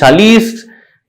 40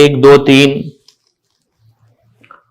1 2 3،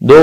2